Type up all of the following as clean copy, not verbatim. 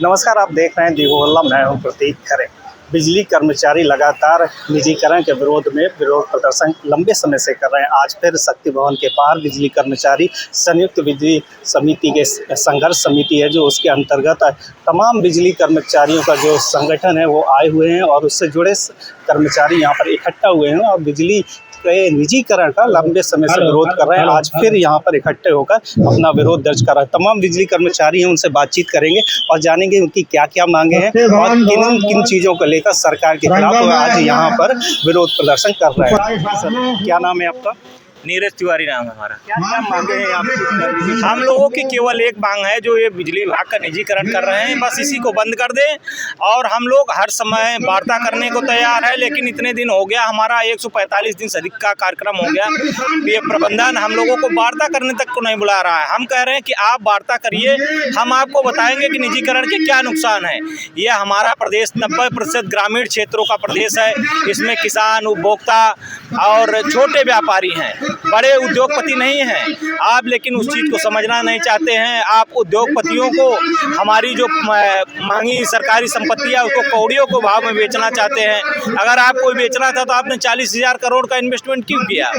नमस्कार, आप देख रहे हैं दीगोल्ला। मैं हूं प्रतीक खरे। बिजली कर्मचारी लगातार निजीकरण के विरोध में विरोध प्रदर्शन लंबे समय से कर रहे हैं। आज फिर शक्ति भवन के बाहर बिजली कर्मचारी संयुक्त बिजली समिति के संघर्ष समिति है, जो उसके अंतर्गत तमाम बिजली कर्मचारियों का जो संगठन है वो आए हुए हैं और उससे जुड़े कर्मचारी यहाँ पर इकट्ठा हुए हैं और बिजली के निजीकरण का लंबे समय से विरोध कर रहे हैं। आज फिर यहाँ पर इकट्ठे होकर अपना विरोध दर्ज कर रहे हैं। तमाम बिजली कर्मचारी हैं, उनसे बातचीत करेंगे और जानेंगे उनकी क्या क्या मांगे हैं और किन किन चीज़ों को लेकर सरकार के खिलाफ आज यहाँ पर विरोध प्रदर्शन कर रहे हैं। सर, क्या नाम है आपका? नीरज तिवारी नाम है हमारा। क्या क्या मांगे हैं आपकी? हम लोगों की केवल एक मांग है, जो ये बिजली विभाग का निजीकरण कर रहे हैं, बस इसी को बंद कर दें। और हम लोग हर समय वार्ता करने को तैयार है, लेकिन इतने दिन हो गया, हमारा 145 दिन से अधिक का कार्यक्रम हो गया। ये प्रबंधन हम लोगों को वार्ता करने तक को नहीं बुला रहा है। हम कह रहे हैं कि आप वार्ता करिए, हम आपको बताएंगे कि निजीकरण के क्या नुकसान है। ये हमारा प्रदेश 90% ग्रामीण क्षेत्रों का प्रदेश है। इसमें किसान, उपभोक्ता और छोटे व्यापारी हैं, बड़े उद्योगपति नहीं हैं आप। लेकिन उस चीज़ को समझना नहीं चाहते हैं। आप उद्योगपतियों को हमारी जो मांगी सरकारी संपत्तियां उसको कौड़ियों को भाव में बेचना चाहते हैं। अगर आपको बेचना था तो आपने 40,000 करोड़ का इन्वेस्टमेंट क्यों किया?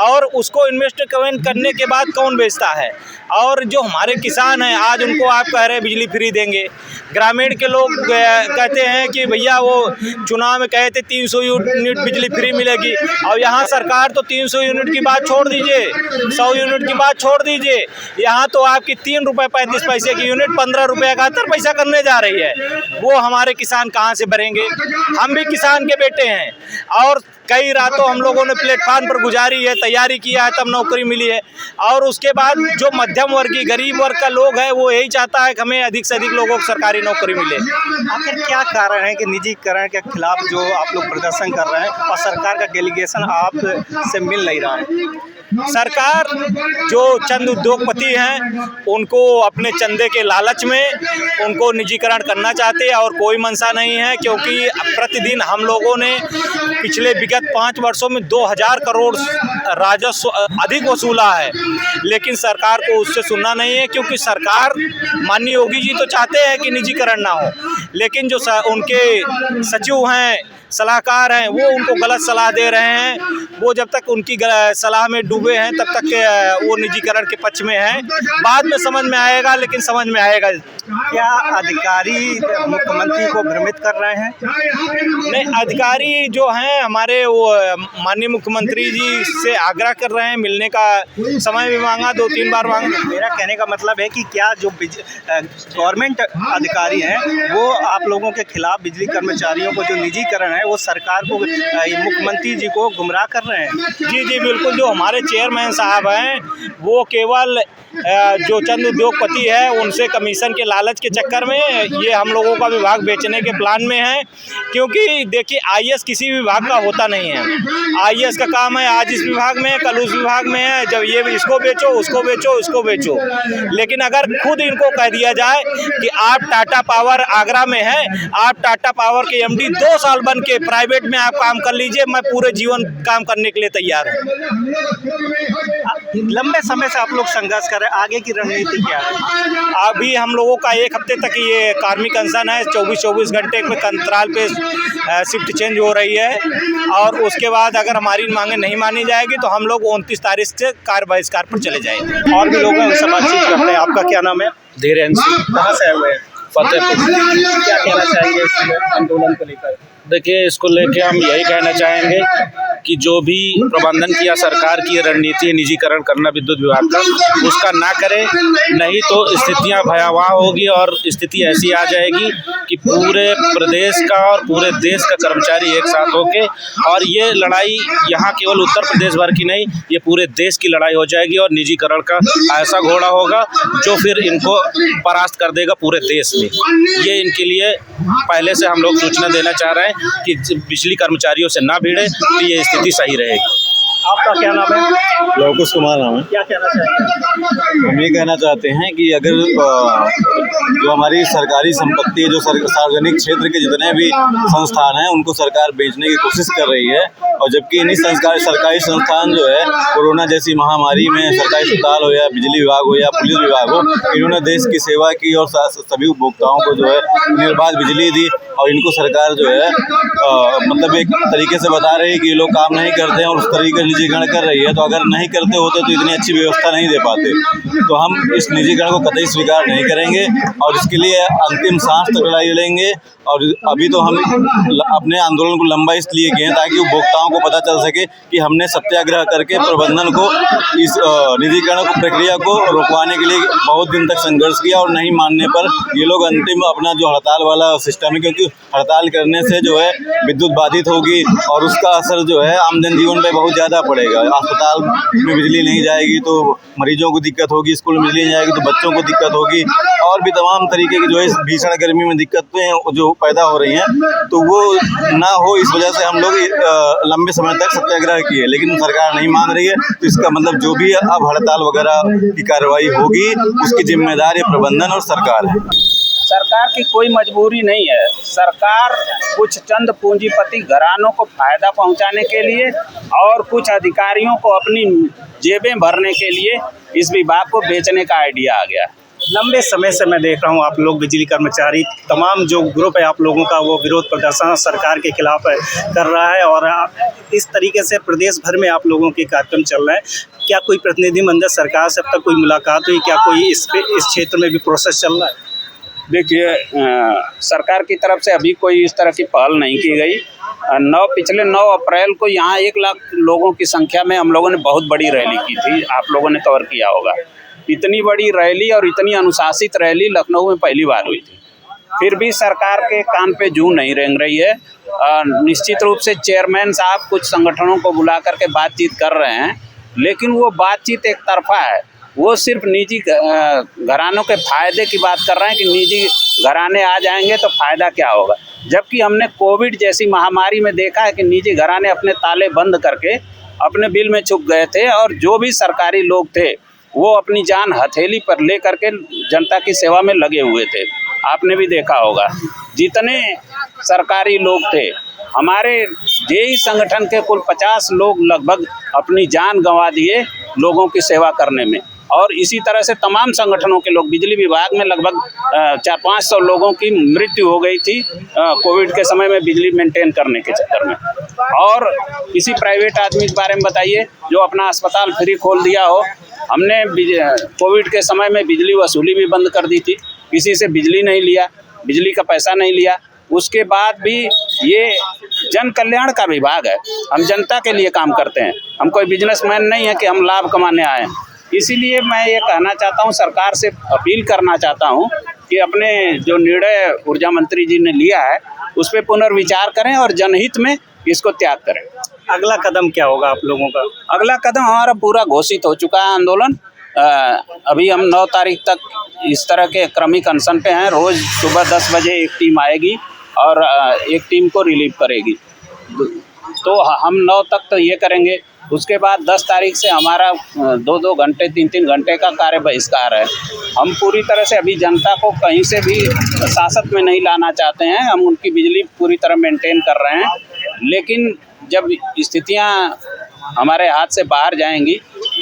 और उसको इन्वेस्टमेंट करने के बाद कौन बेचता है? और जो हमारे किसान हैं, आज उनको आप कह रहे हैं बिजली फ्री देंगे। ग्रामीण के लोग कहते हैं कि भैया वो चुनाव में कहे थे 300 यूनिट बिजली फ्री मिलेगी, और यहाँ सरकार तो 300 यूनिट की बात छोड़ दीजिए, 100 यूनिट की बात छोड़ दीजिए, यहाँ तो आपकी 3 रुपये 35 पैसे की यूनिट 15 रुपये 71 पैसा करने जा रही है। वो हमारे किसान कहाँ से भरेंगे? हम भी किसान के बेटे हैं और कई रातों हम लोगों ने प्लेटफार्म पर गुजारी है, तैयारी किया है, तब नौकरी मिली है। और उसके बाद जो मध्यम वर्गीय गरीब वर्ग का लोग है, वो यही चाहता है कि हमें अधिक से अधिक लोगों को सरकारी नौकरी मिले। आखिर क्या कारण है कि निजीकरण के खिलाफ जो आप लोग प्रदर्शन कर रहे हैं और सरकार का डेलीगेशन आप से मिल नहीं रहा है? सरकार जो चंद उद्योगपति हैं, उनको अपने चंदे के लालच में उनको निजीकरण करना चाहते हैं और कोई मंशा नहीं है। क्योंकि प्रतिदिन हम लोगों ने पिछले विगत 5 वर्षों में 2000 करोड़ राजस्व अधिक वसूला है, लेकिन सरकार को उससे सुनना नहीं है। क्योंकि सरकार, माननीय योगी जी तो चाहते हैं कि निजीकरण ना हो, लेकिन जो उनके सचिव हैं, सलाहकार हैं, वो उनको गलत सलाह दे रहे हैं। वो जब तक उनकी सलाह में डूबे हैं तब तक वो निजीकरण के पक्ष में हैं। बाद में समझ में आएगा, लेकिन समझ में आएगा। क्या अधिकारी मुख्यमंत्री को भ्रमित कर रहे हैं? नहीं, अधिकारी जो हैं हमारे, वो माननीय मुख्यमंत्री जी से आग्रह कर रहे हैं, मिलने का समय भी मांगा, 2-3 बार मांगा। मेरा कहने का मतलब है कि क्या जो गवर्नमेंट अधिकारी हैं वो आप लोगों के खिलाफ, बिजली कर्मचारियों को जो निजीकरण है, वो सरकार को, मुख्यमंत्री जी को गुमराह कर रहे हैं? जी जी बिल्कुल। जो हमारे चेयरमैन साहब हैं, वो केवल जो चंद उद्योगपति है उनसे कमीशन के लालच के चक्कर में ये हम लोगों का विभाग बेचने के प्लान में है। क्योंकि देखिए, आईएएस किसी विभाग का होता नहीं है। आईएएस का काम है आज इस विभाग में, कल उस विभाग में है, जब ये इसको बेचो, उसको बेचो, उसको बेचो। लेकिन अगर खुद इनको कह दिया जाए कि आप टाटा पावर आगरा में हैं, आप टाटा पावर के एमडी 2 साल बन के प्राइवेट में आप काम कर लीजिए, मैं पूरे जीवन काम करने के लिए तैयार हूँ। लंबे समय से आप लोग संघर्ष कर रहे हैं, आगे की रणनीति क्या है? अभी हम लोगों का 1 हफ्ते तक ये कार्मिक अनशन है। 24-24 घंटे में अंतराल पे शिफ्ट चेंज हो रही है, और उसके बाद अगर हमारी मांगे नहीं मानी जाएगी तो हम लोग 29 तारीख से कार्य बहिष्कार पर चले जाएंगे। और भी लोग हैं, उनसे बातचीत करते हैं। आपका क्या नाम है? धीरेन्द्र सिंह, कहाँ से आए हुए हैं? फतेहपुर। क्या कहना चाहेंगे इस आंदोलन को लेकर? देखिए, इसको लेके हम यही कहना चाहेंगे कि जो भी प्रबंधन किया सरकार की रणनीति है निजीकरण करना विद्युत विभाग का, उसका ना करें, नहीं तो स्थितियां भयावह होगी और स्थिति ऐसी आ जाएगी कि पूरे प्रदेश का और पूरे देश का कर्मचारी एक साथ होके, और ये लड़ाई यहाँ केवल उत्तर प्रदेश भर की नहीं, ये पूरे देश की लड़ाई हो जाएगी। और निजीकरण का ऐसा घोड़ा होगा जो फिर इनको परास्त कर देगा पूरे देश में। ये इनके लिए पहले से हम लोग सूचना देना चाह रहे हैं कि बिजली कर्मचारियों से ना भिड़े, तो ये स्थिति सही रहेगी। आपका क्या नाम है? लवकुश कुमार नाम है। क्या कहना चाहेंगे? हम ये कहना चाहते हैं कि अगर जो हमारी सरकारी संपत्ति है, जो सार्वजनिक क्षेत्र के जितने भी संस्थान हैं, उनको सरकार बेचने की कोशिश कर रही है, और जबकि इन्हीं सरकारी संस्थान जो है कोरोना जैसी महामारी में सरकारी अस्पताल हो या बिजली विभाग हो या पुलिस विभाग हो, इन्होंने देश की सेवा की और सभी उपभोक्ताओं को जो है निर्बाध बिजली दी। और इनको सरकार जो है मतलब एक तरीके से बता रही है कि ये लोग काम नहीं करते हैं और उस तरीके से निजीकरण कर रही है। तो अगर नहीं करते होते तो इतनी अच्छी व्यवस्था नहीं दे पाते। तो हम इस निजीकरण को कतई स्वीकार नहीं करेंगे और इसके लिए अंतिम सांस तक लड़ाई लड़ेंगे। और अभी तो हम अपने आंदोलन को लंबा इसलिए किए हैं ताकि उपभोक्ताओं को पता चल सके कि हमने सत्याग्रह करके प्रबंधन को इस निजीकरण को प्रक्रिया को रुकवाने के लिए बहुत दिन तक संघर्ष किया, और नहीं मानने पर ये लोग अंतिम अपना जो हड़ताल वाला सिस्टम है, क्योंकि हड़ताल करने से जो है विद्युत बाधित होगी और उसका असर जो है आम जनजीवन पे बहुत ज़्यादा पड़ेगा। अस्पताल में बिजली नहीं जाएगी तो मरीजों को दिक्कत होगी, स्कूल में बिजली नहीं जाएगी तो बच्चों को दिक्कत होगी, और भी तमाम तरीके की जो है इस भीषण गर्मी में दिक्कतें जो पैदा हो रही हैं, तो वो ना हो इस वजह से हम लोग लंबे समय तक सत्याग्रह किए, लेकिन सरकार नहीं मान रही है। तो इसका मतलब जो भी अब हड़ताल वगैरह की कार्रवाई होगी उसकी जिम्मेदार ये प्रबंधन और सरकार है। सरकार की कोई मजबूरी नहीं है। सरकार कुछ चंद पूंजीपति घरानों को फायदा पहुंचाने के लिए और कुछ अधिकारियों को अपनी जेबें भरने के लिए इस विभाग को बेचने का आइडिया आ गया। लंबे समय से मैं देख रहा हूँ आप लोग बिजली कर्मचारी तमाम जो ग्रुप है आप लोगों का वो विरोध प्रदर्शन सरकार के खिलाफ कर रहा है, और इस तरीके से प्रदेश भर में आप लोगों के कार्यक्रम चल रहे हैं। क्या कोई प्रतिनिधिमंडल सरकार से अब तक कोई मुलाकात हुई? क्या कोई इस क्षेत्र में भी प्रोसेस चल रहा है? देखिए, सरकार की तरफ से अभी कोई इस तरह की पहल नहीं की गई। पिछले 9 अप्रैल को यहाँ 1 लाख लोगों की संख्या में हम लोगों ने बहुत बड़ी रैली की थी, आप लोगों ने कवर किया होगा। इतनी बड़ी रैली और इतनी अनुशासित रैली लखनऊ में पहली बार हुई थी। फिर भी सरकार के कान पे जूं नहीं रेंग रही है। निश्चित रूप से चेयरमैन साहब कुछ संगठनों को बुला करके बातचीत कर रहे हैं, लेकिन वो बातचीत एक तरफा है। वो सिर्फ निजी घरानों के फायदे की बात कर रहे हैं कि निजी घराने आ जाएंगे तो फ़ायदा क्या होगा, जबकि हमने कोविड जैसी महामारी में देखा है कि निजी घराने अपने ताले बंद करके अपने बिल में छुप गए थे, और जो भी सरकारी लोग थे वो अपनी जान हथेली पर ले करके जनता की सेवा में लगे हुए थे। आपने भी देखा होगा जितने सरकारी लोग थे, हमारे जेई संगठन के कुल 50 लोग लगभग अपनी जान गंवा दिए लोगों की सेवा करने में, और इसी तरह से तमाम संगठनों के लोग, बिजली विभाग में लगभग 400-500 लोगों की मृत्यु हो गई थी कोविड के समय में बिजली मेंटेन करने के चक्कर में। और किसी प्राइवेट आदमी के बारे में बताइए जो अपना अस्पताल फ्री खोल दिया हो। हमने कोविड के समय में बिजली वसूली भी बंद कर दी थी, किसी से बिजली नहीं लिया, बिजली का पैसा नहीं लिया। उसके बाद भी ये जन कल्याण का विभाग है, हम जनता के लिए काम करते हैं, हम कोई बिजनेसमैन नहीं है कि हम लाभ कमाने आए हैं। इसीलिए मैं ये कहना चाहता हूँ, सरकार से अपील करना चाहता हूँ कि अपने जो निर्णय ऊर्जा मंत्री जी ने लिया है उस पर पुनर्विचार करें और जनहित में इसको त्याग करें। अगला कदम क्या होगा आप लोगों का? अगला कदम हमारा पूरा घोषित हो चुका है आंदोलन। अभी हम 9 तारीख तक इस तरह के क्रमिक अनशन पे हैं। रोज़ सुबह 10 बजे एक टीम आएगी और एक टीम को रिलीव करेगी। तो हम 9 तक तो ये करेंगे। उसके बाद 10 तारीख से हमारा 2-2 घंटे 3-3 घंटे का कार्य बहिष्कार है। हम पूरी तरह से अभी जनता को कहीं से भी शासक में नहीं लाना चाहते हैं। हम उनकी बिजली पूरी तरह मेंटेन कर रहे हैं, लेकिन जब स्थितियां हमारे हाथ से बाहर जाएंगी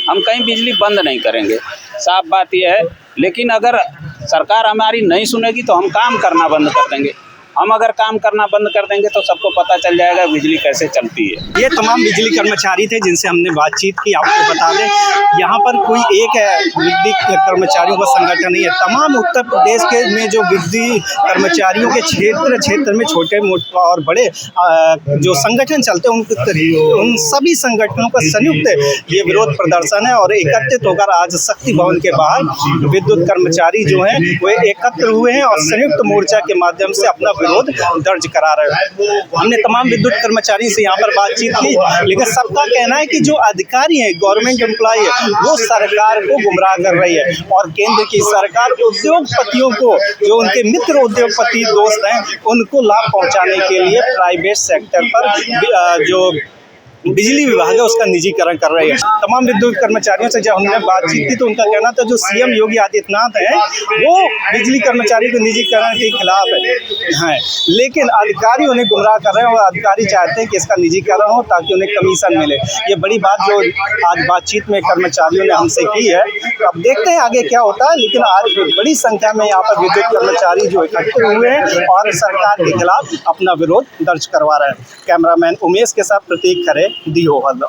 हम कहीं बिजली बंद नहीं करेंगे, साफ बात यह है। लेकिन अगर सरकार हमारी नहीं सुनेगी तो हम काम करना बंद कर देंगे। हम अगर काम करना बंद कर देंगे तो सबको पता चल जाएगा बिजली कैसे चलती है। ये तमाम बिजली कर्मचारी थे जिनसे हमने बातचीत की। आपको बता दें यहाँ पर कोई एक बिजली कर्मचारियों का संगठन नहीं है। तमाम उत्तर प्रदेश के में जो बिजली कर्मचारियों के क्षेत्र में छोटे मोटे और बड़े जो संगठन चलते हैं उन सभी संगठनों का संयुक्त ये विरोध प्रदर्शन है। और एकत्रित होकर आज शक्ति भवन के बाहर विद्युत कर्मचारी जो हैं वे एकत्र हुए हैं और संयुक्त मोर्चा के माध्यम से अपना विरोध दर्ज करा रहे हैं। हमने तमाम विद्युत कर्मचारी से यहाँ पर बातचीत की, लेकिन सबका कहना है कि जो अधिकारी हैं, गवर्नमेंट एम्प्लॉय है, वो सरकार को गुमराह कर रही है और केंद्र की सरकार उद्योगपतियों को, जो उनके मित्र उद्योगपति दोस्त हैं, उनको लाभ पहुंचाने के लिए प्राइवेट सेक्टर पर जो बिजली विभाग है उसका निजीकरण कर रही है। तमाम विद्युत कर्मचारियों से जब हमने बातचीत की तो उनका कहना था जो सीएम योगी आदित्यनाथ है वो बिजली कर्मचारी के निजीकरण के खिलाफ है, लेकिन अधिकारी उन्हें गुमराह कर रहे हैं और अधिकारी चाहते हैं कि इसका निजीकरण हो ताकि उन्हें कमीशन मिले। ये बड़ी बात जो आज बातचीत में कर्मचारियों ने हमसे की है। तो अब देखते हैं आगे क्या होता है, लेकिन आज बड़ी संख्या में यहाँ पर विद्युत कर्मचारी जो इकट्ठे हुए हैं और सरकार के खिलाफ अपना विरोध दर्ज करवा रहे हैं। कैमरामैन उमेश के साथ प्रतीक खरे, दी हो हल्ला।